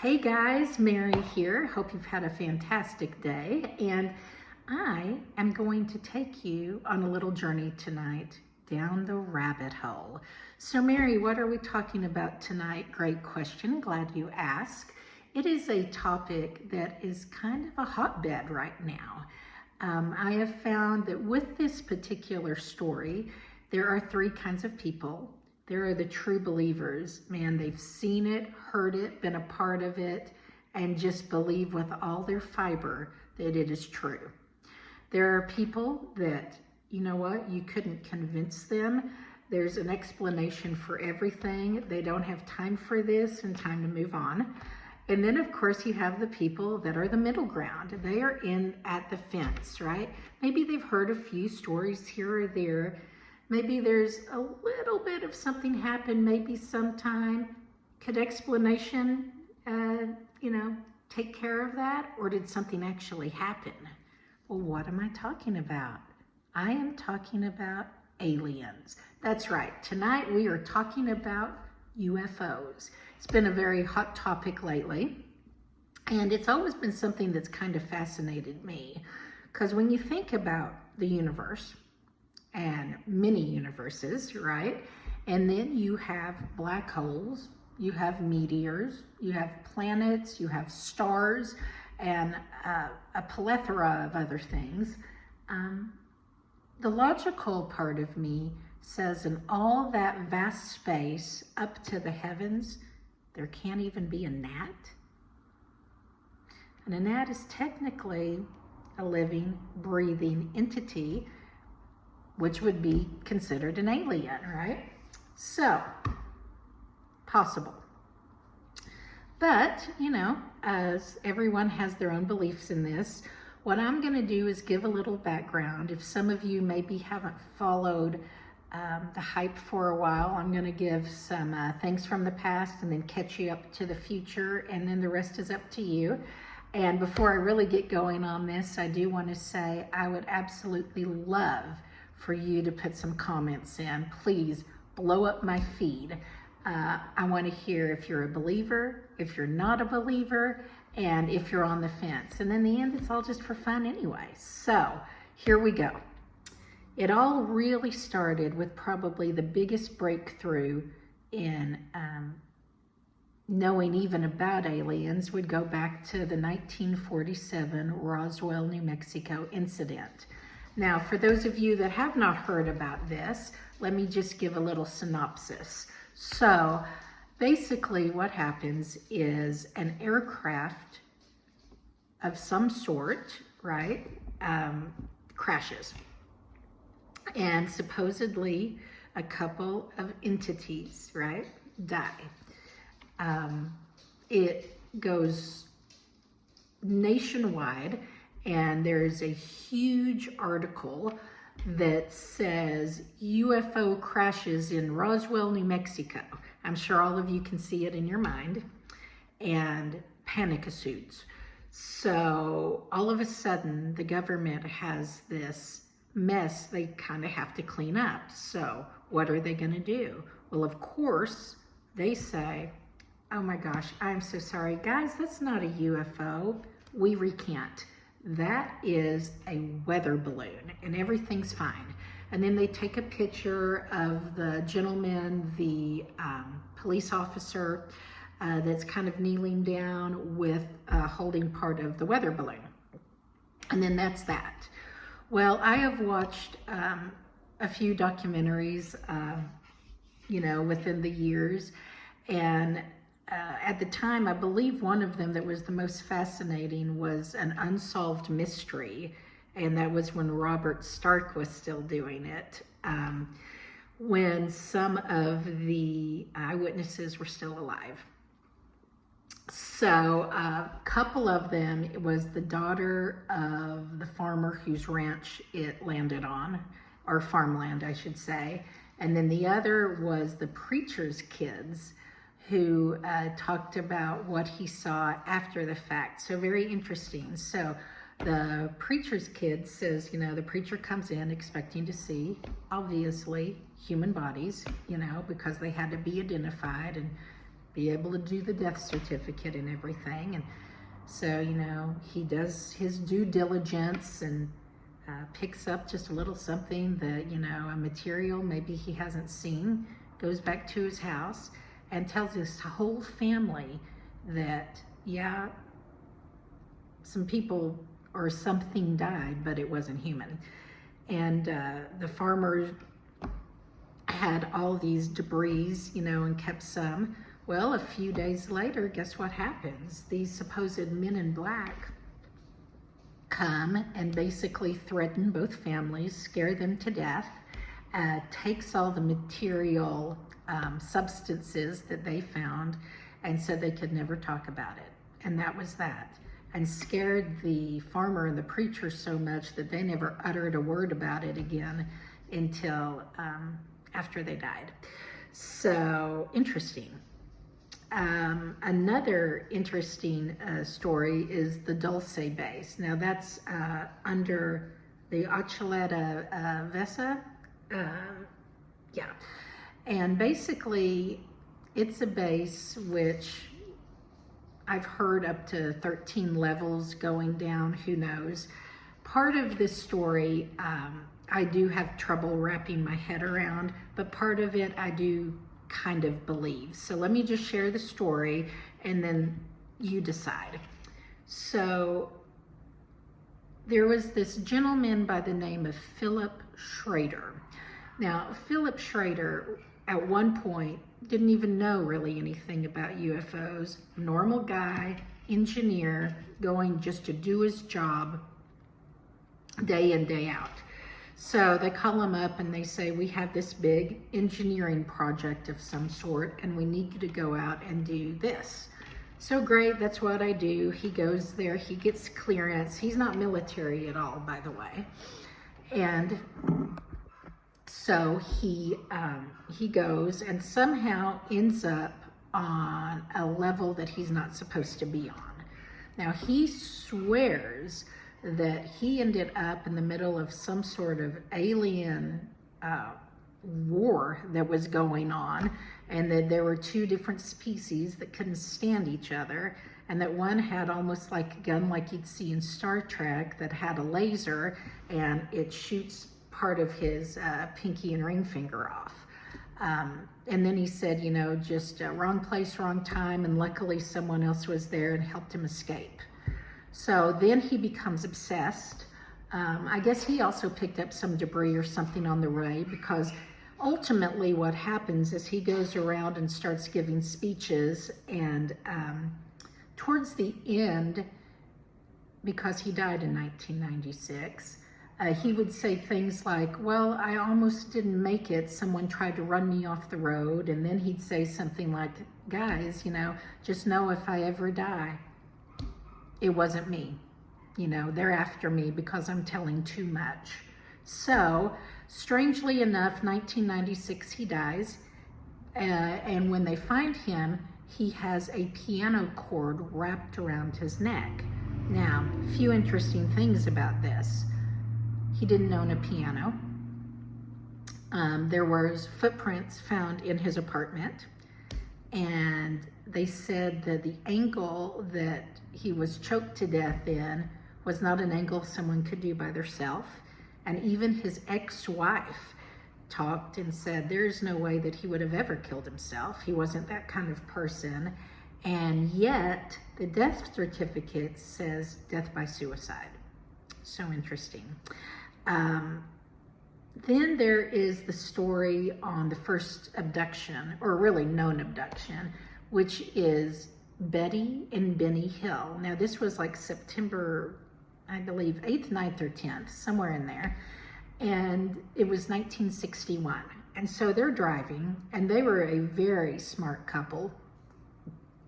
Hey guys, Mary here. Hope you've had a fantastic day. And I am going to take you on a little journey tonight down the rabbit hole. So Mary, what are we talking about tonight? Great question. Glad you asked. It is a topic that is kind of a hotbed right now. I have found that with this particular story, there are three kinds of people. There are the true believers. Man, they've seen it, heard it, been a part of it, and just believe with all their fiber that it is true. There are people that, you know what, you couldn't convince them. There's an explanation for everything. They don't have time for this and time to move on. And then, of course, you have the people that are the middle ground. They are in at the fence, right? Maybe they've heard a few stories here or there. Maybe there's a little bit of something happened, maybe sometime. Could explanation, take care of that? Or did something actually happen? Well, what am I talking about? I am talking about aliens. That's right. Tonight we are talking about UFOs. It's been a very hot topic lately, and it's always been something that's kind of fascinated me, because when you think about the universe and many universes, right? And then you have black holes, you have meteors, you have planets, you have stars, and a plethora of other things. The logical part of me says in all that vast space up to the heavens, there can't even be a gnat. And a gnat is technically a living, breathing entity, which would be considered an alien, right? So, possible. But, as everyone has their own beliefs in this, what I'm going to do is give a little background. If some of you maybe haven't followed the hype for a while, I'm going to give some things from the past and then catch you up to the future, and then the rest is up to you. And before I really get going on this, I do want to say I would absolutely love for you to put some comments in. Please blow up my feed. I want to hear if you're a believer, if you're not a believer, and if you're on the fence. And in the end, it's all just for fun anyway. So here we go. It all really started with probably the biggest breakthrough in knowing even about aliens would go back to the 1947 Roswell, New Mexico incident. Now, for those of you that have not heard about this, let me just give a little synopsis. So, basically what happens is an aircraft of some sort, right, crashes. And supposedly a couple of entities, right, die. It goes nationwide, and there's a huge article that says UFO crashes in Roswell, New Mexico. I'm sure all of you can see it in your mind, and panic ensues. So all of a sudden, the government has this mess they kind of have to clean up. So what are they going to do? Well, of course, they say, oh my gosh, I'm so sorry. Guys, that's not a UFO. We recant. That is a weather balloon, and everything's fine. And then they take a picture of the gentleman, the police officer, that's kind of kneeling down with holding part of the weather balloon. And then that's that. Well, I have watched a few documentaries, within the years, and at the time, I believe one of them that was the most fascinating was An Unsolved Mystery, and that was when Robert Stark was still doing it, when some of the eyewitnesses were still alive. So a couple of them, it was the daughter of the farmer whose ranch it landed on, or farmland, I should say, and then the other was the preacher's kids, who talked about what he saw after the fact. So very interesting. So the preacher's kid says, the preacher comes in expecting to see, obviously, human bodies, because they had to be identified and be able to do the death certificate and everything. And so, you know, he does his due diligence and picks up just a little something that, you know, a material maybe he hasn't seen, goes back to his house and tells his whole family that, yeah, some people or something died, but it wasn't human. And the farmer had all these debris, you know, and kept some. Well, a few days later, guess what happens? These supposed men in black come and basically threaten both families, scare them to death, takes all the material substances that they found, and said they could never talk about it. And that was that. And scared the farmer and the preacher so much that they never uttered a word about it again until after they died. So interesting. Another interesting story is the Dulce base. Now that's under the Archuleta Vesa. Yeah. And basically it's a base which I've heard up to 13 levels going down, who knows. Part of this story I do have trouble wrapping my head around, but part of it I do kind of believe. So let me just share the story and then you decide. So there was this gentleman by the name of Philip Schrader. Now, Philip Schrader at one point didn't even know really anything about UFOs. Normal guy, engineer, going just to do his job day in, day out. So they call him up and they say, we have this big engineering project of some sort and we need you to go out and do this. So great, that's what I do. He goes there, he gets clearance. He's not military at all, by the way. And so he goes and somehow ends up on a level that he's not supposed to be on. Now he swears that he ended up in the middle of some sort of alien war that was going on, and that there were two different species that couldn't stand each other, and that one had almost like a gun like you'd see in Star Trek that had a laser and it shoots part of his pinky and ring finger off. And then he said, you know, just wrong place, wrong time, and luckily someone else was there and helped him escape. So then he becomes obsessed. I guess he also picked up some debris or something on the way, because ultimately what happens is he goes around and starts giving speeches, and towards the end, because he died in 1996, he would say things like, well, I almost didn't make it. Someone tried to run me off the road. And then he'd say something like, guys, you know, just know if I ever die, it wasn't me. You know, they're after me because I'm telling too much. So, strangely enough, 1996, he dies. And when they find him, he has a piano cord wrapped around his neck. Now, a few interesting things about this. He didn't own a piano. There was footprints found in his apartment, and they said that the angle that he was choked to death in was not an angle someone could do by themselves. And even his ex-wife talked and said there's no way that he would have ever killed himself. He wasn't that kind of person. And yet the death certificate says death by suicide. So interesting. Then there is the story on the first abduction, or really known abduction, which is Betty and Benny Hill. Now this was like September, I believe, 8th, 9th, or 10th, somewhere in there. And it was 1961. And so they're driving, and they were a very smart couple.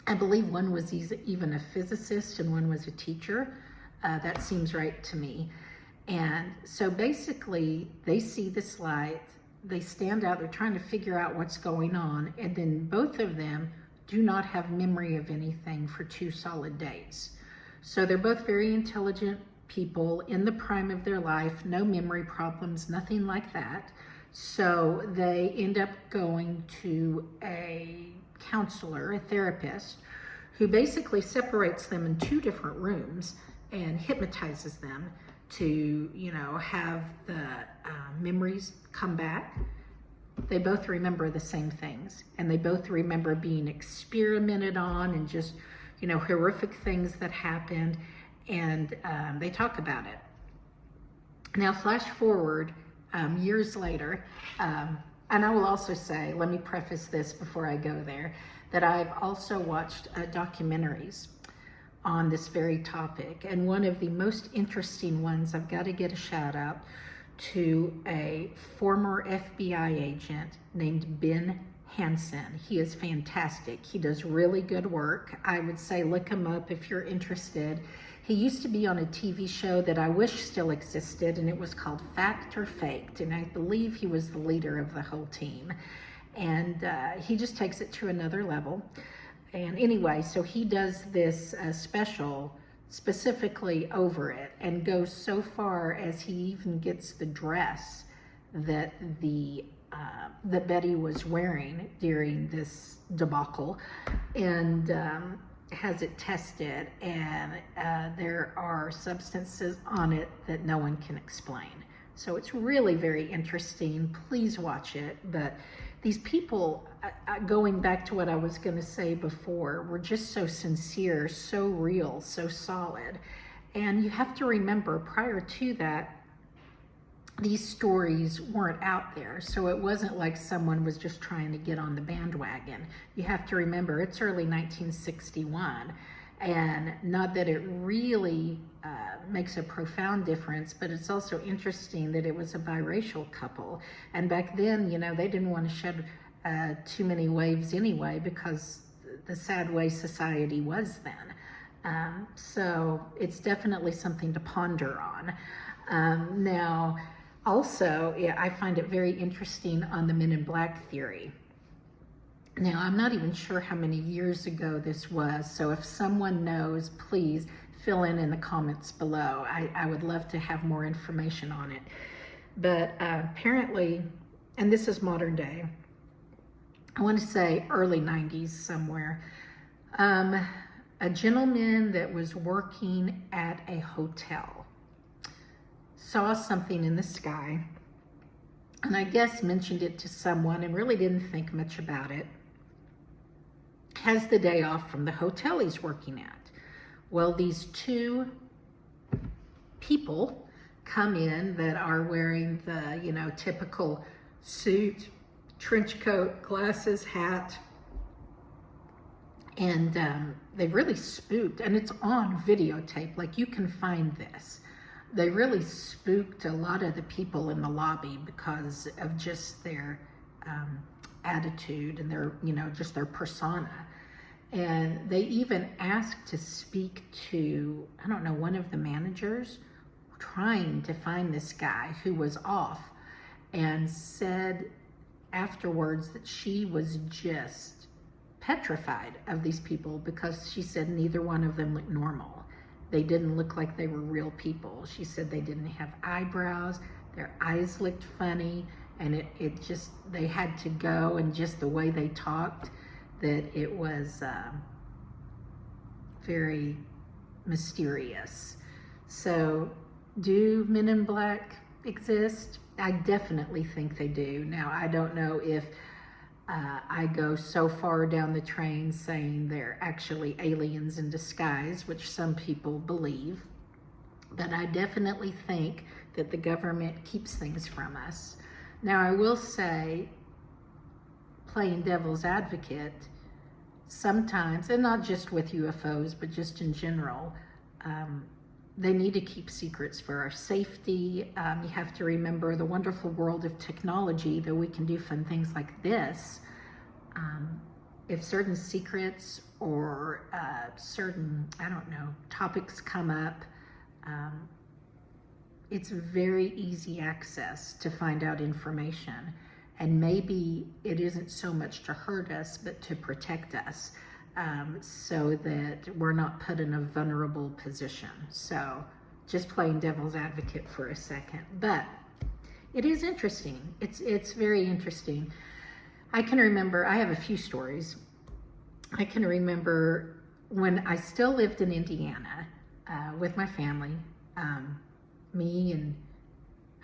I believe one was even a physicist and one was a teacher. That seems right to me. And so basically they see this light, they stand out, they're trying to figure out what's going on, and then both of them do not have memory of anything for 2 solid days. So they're both very intelligent people in the prime of their life, no memory problems, nothing like that. So they end up going to a counselor, a therapist, who basically separates them in 2 different rooms and hypnotizes them to, have the memories come back. They both remember the same things, and they both remember being experimented on and just, horrific things that happened, and they talk about it. Now, flash forward years later, and I will also say, let me preface this before I go there, that I've also watched documentaries on this very topic, and one of the most interesting ones, I've got to get a shout out to a former FBI agent named Ben Hansen. He is fantastic. He does really good work. I would say look him up if you're interested. He used to be on a TV show that I wish still existed, and it was called Fact or Faked, and I believe he was the leader of the whole team. And he just takes it to another level. And anyway, so he does this special specifically over it, and goes so far as he even gets the dress that that Betty was wearing during this debacle, and has it tested, and there are substances on it that no one can explain. So it's really very interesting. Please watch it. But these people, going back to what I was going to say before, were just so sincere, so real, so solid. And you have to remember, prior to that, these stories weren't out there. So it wasn't like someone was just trying to get on the bandwagon. You have to remember, it's early 1961. And not that it really makes a profound difference, but it's also interesting that it was a biracial couple. And back then, they didn't want to shed too many waves anyway, because the sad way society was then. So it's definitely something to ponder on. Now, also, I find it very interesting on the Men in Black theory. Now, I'm not even sure how many years ago this was, so if someone knows, please fill in the comments below. I would love to have more information on it. But apparently, and this is modern day, I want to say early 90s somewhere, a gentleman that was working at a hotel saw something in the sky, and I guess mentioned it to someone and really didn't think much about it. Has the day off from the hotel he's working at. Well, these 2 people come in that are wearing the, typical suit, trench coat, glasses, hat, and they really spooked, and it's on videotape, like you can find this. They really spooked a lot of the people in the lobby because of just their attitude and their, just their persona. And they even asked to speak to, I don't know, one of the managers, trying to find this guy who was off, and said afterwards that she was just petrified of these people, because she said neither one of them looked normal. They didn't look like they were real people. She said they didn't have eyebrows, their eyes looked funny, and it just, they had to go, and just the way they talked, that it was very mysterious. So, do Men in Black exist? I definitely think they do. Now, I don't know if I go so far down the train saying they're actually aliens in disguise, which some people believe, but I definitely think that the government keeps things from us. Now, I will say, playing devil's advocate, sometimes, and not just with UFOs, but just in general, they need to keep secrets for our safety. You have to remember the wonderful world of technology, that we can do fun things like this. If certain secrets or certain, I don't know, topics come up, it's very easy access to find out information. And maybe it isn't so much to hurt us, but to protect us, so that we're not put in a vulnerable position. So just playing devil's advocate for a second. But it is interesting. It's very interesting. I can remember, I have a few stories. I can remember when I still lived in Indiana with my family, me and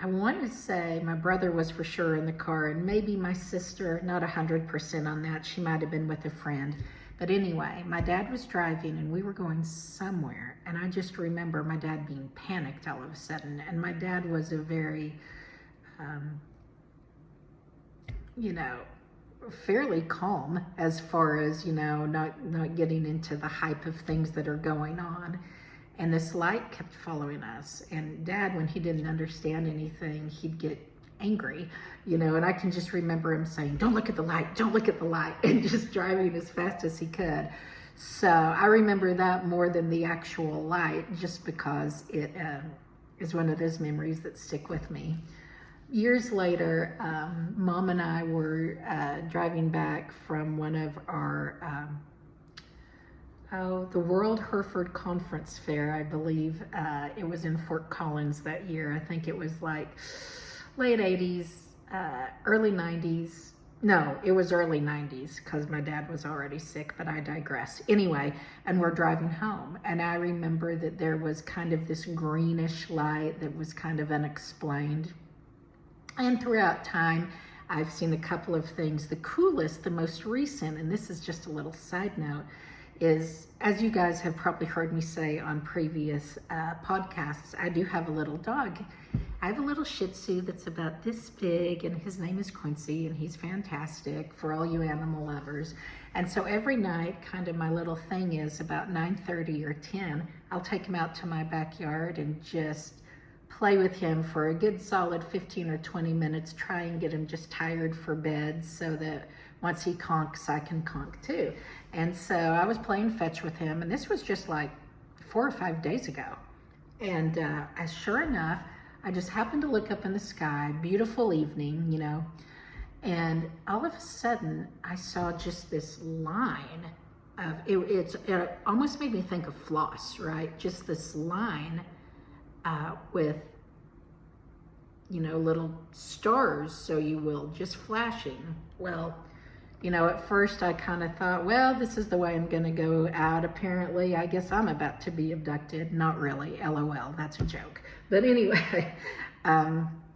I want to say my brother was for sure in the car, and maybe my sister, not 100% on that. She might have been with a friend. But anyway, my dad was driving and we were going somewhere. And I just remember my dad being panicked all of a sudden. And my dad was a very, fairly calm as far as, not getting into the hype of things that are going on. And this light kept following us. And Dad, when he didn't understand anything, he'd get angry, and I can just remember him saying, "Don't look at the light, don't look at the light," and just driving as fast as he could. So I remember that more than the actual light, just because it is one of those memories that stick with me. Years later, Mom and I were driving back from one of our the World Hereford Conference Fair, I believe. It was in Fort Collins that year. I think it was like late 80s, early 90s. No, it was early 90s because my dad was already sick, but I digress. Anyway, and we're driving home. And I remember that there was kind of this greenish light that was kind of unexplained. And throughout time, I've seen a couple of things. The coolest, the most recent, and this is just a little side note, is, as you guys have probably heard me say on previous podcasts, I do have a little dog. I have a little Shih Tzu that's about this big, and his name is Quincy, and he's fantastic for all you animal lovers. And so every night, kind of my little thing is about 9:30 or 10, I'll take him out to my backyard and just play with him for a good solid 15 or 20 minutes, try and get him just tired for bed so that once he conks, I can conk too. And so I was playing fetch with him, and this was just like 4 or 5 days ago. And as sure enough, I just happened to look up in the sky, beautiful evening, and all of a sudden I saw just this line of, it almost made me think of floss, right? Just this line with, little stars, so you will, just flashing. Well, at first I kind of thought, well, this is the way I'm going to go out. Apparently, I guess I'm about to be abducted. Not really. LOL. That's a joke. But anyway,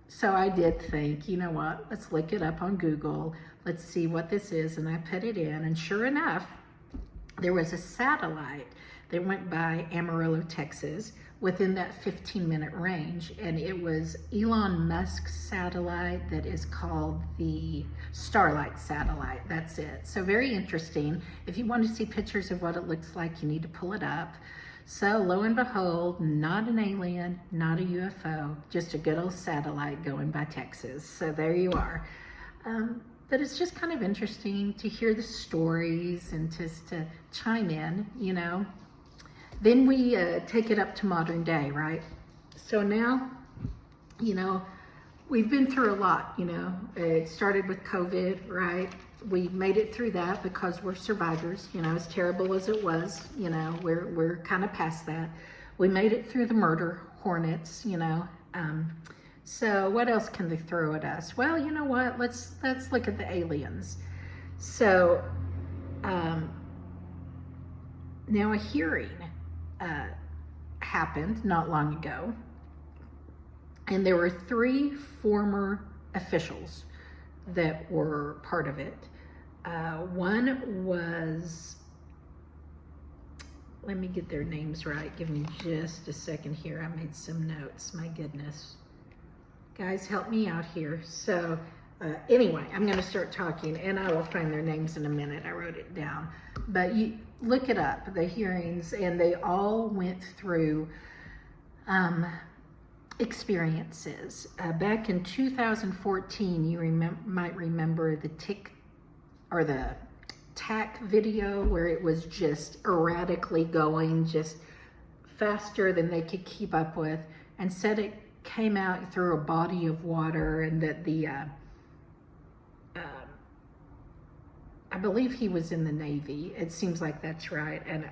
so I did think, you know what? Let's look it up on Google. Let's see what this is. And I put it in. And sure enough, there was a satellite that went by Amarillo, Texas, within that 15-minute range, and it was Elon Musk's satellite that is called the Starlight satellite. That's it. So very interesting. If you want to see pictures of what it looks like, you need to pull it up. So lo and behold, not an alien, not a UFO, just a good old satellite going by Texas. So there you are. But it's just kind of interesting to hear the stories and just to chime in, Then we take it up to modern day, right? So now, we've been through a lot, It started with COVID, right? We made it through that because we're survivors, as terrible as it was, we're kind of past that. We made it through the murder hornets, So what else can they throw at us? Well, you know what? Let's look at the aliens. So now a hearing happened not long ago, and there were 3 former officials that were part of it. One was, let me get their names right, give me just a second here, I made some notes, my goodness. Guys, help me out here. So anyway, I'm going to start talking, and I will find their names in a minute. I wrote it down. But you look it up, the hearings, and they all went through experiences. Back in 2014, you might remember the TAC video where it was just erratically going, just faster than they could keep up with, and said it came out through a body of water, and that the I believe he was in the Navy. It seems like that's right. And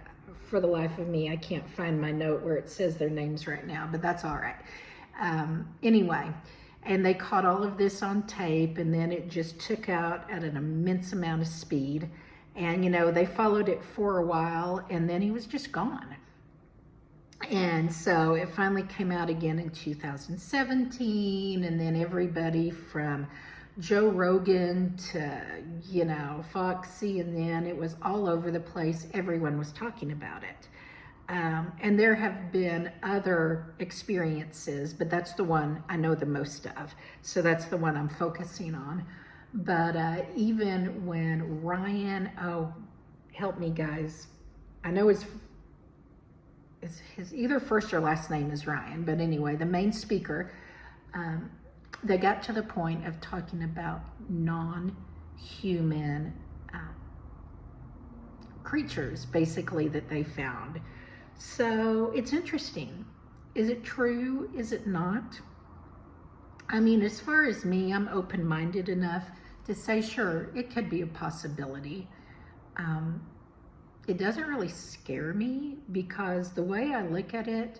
for the life of me, I can't find my note where it says their names right now, but that's all right. Anyway, and they caught all of this on tape, and then it just took out at an immense amount of speed. And, you know, they followed it for a while, and then he was just gone. And so it finally came out again in 2017, and then everybody from Joe Rogan to, you know, Fox, CNN, it was all over the place. Everyone was talking about it. And there have been other experiences, but that's the one I know the most of. So that's the one I'm focusing on. But even when Ryan, oh, help me guys. I know his either first or last name is Ryan, but anyway, the main speaker, they got to the point of talking about non-human creatures, basically, that they found. So it's interesting. Is it true? Is it not? I mean, as far as me, I'm open-minded enough to say, sure, it could be a possibility. It doesn't really scare me because the way I look at it,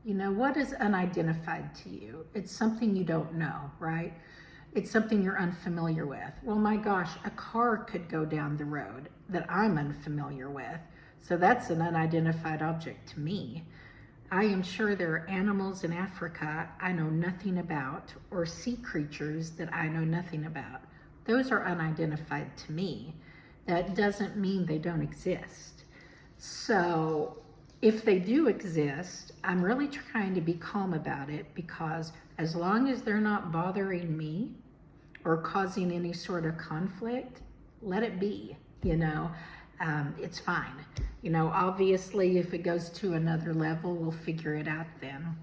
you know, what is unidentified to you? It's something you don't know, right? It's something you're unfamiliar with. Well, my gosh, a car could go down the road that I'm unfamiliar with. So that's an unidentified object to me. I am sure there are animals in Africa I know nothing about, or sea creatures that I know nothing about. Those are unidentified to me. That doesn't mean they don't exist. So if they do exist, I'm really trying to be calm about it, because as long as they're not bothering me or causing any sort of conflict, let it be, you know. It's fine. You know, obviously, if it goes to another level, we'll figure it out then.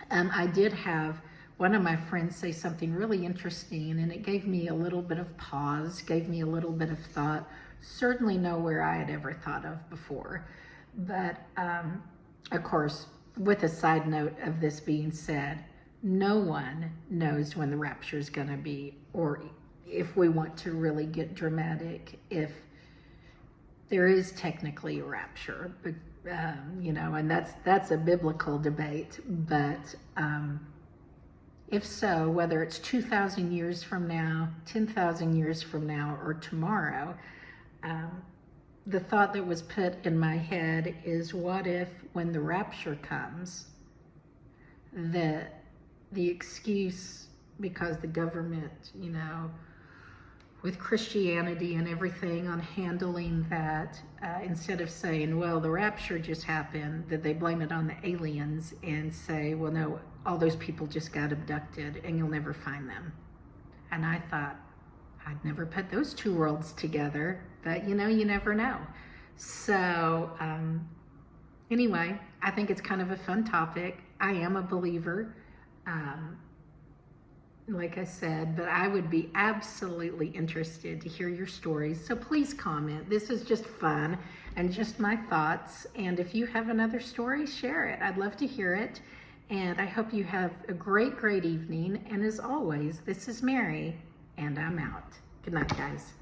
I did have one of my friends say something really interesting, and it gave me a little bit of pause, gave me a little bit of thought, certainly nowhere I had ever thought of before. But, of course, with a side note of this being said, no one knows when the rapture is going to be, or if we want to really get dramatic, if there is technically a rapture, but, you know, and that's a biblical debate. But if so, whether it's 2,000 years from now, 10,000 years from now, or tomorrow, the thought that was put in my head is, what if when the rapture comes, that the excuse, because the government, you know, with Christianity and everything on handling that, instead of saying, well, the rapture just happened, that they blame it on the aliens and say, well, no, all those people just got abducted and you'll never find them. And I thought, I'd never put those two worlds together, but you know, you never know. So anyway, I think it's kind of a fun topic. I am a believer. Like I said, but I would be absolutely interested to hear your stories. So please comment. This is just fun and just my thoughts. And if you have another story, share it. I'd love to hear it. And I hope you have a great, great evening. And as always, this is Mary, and I'm out. Good night, guys.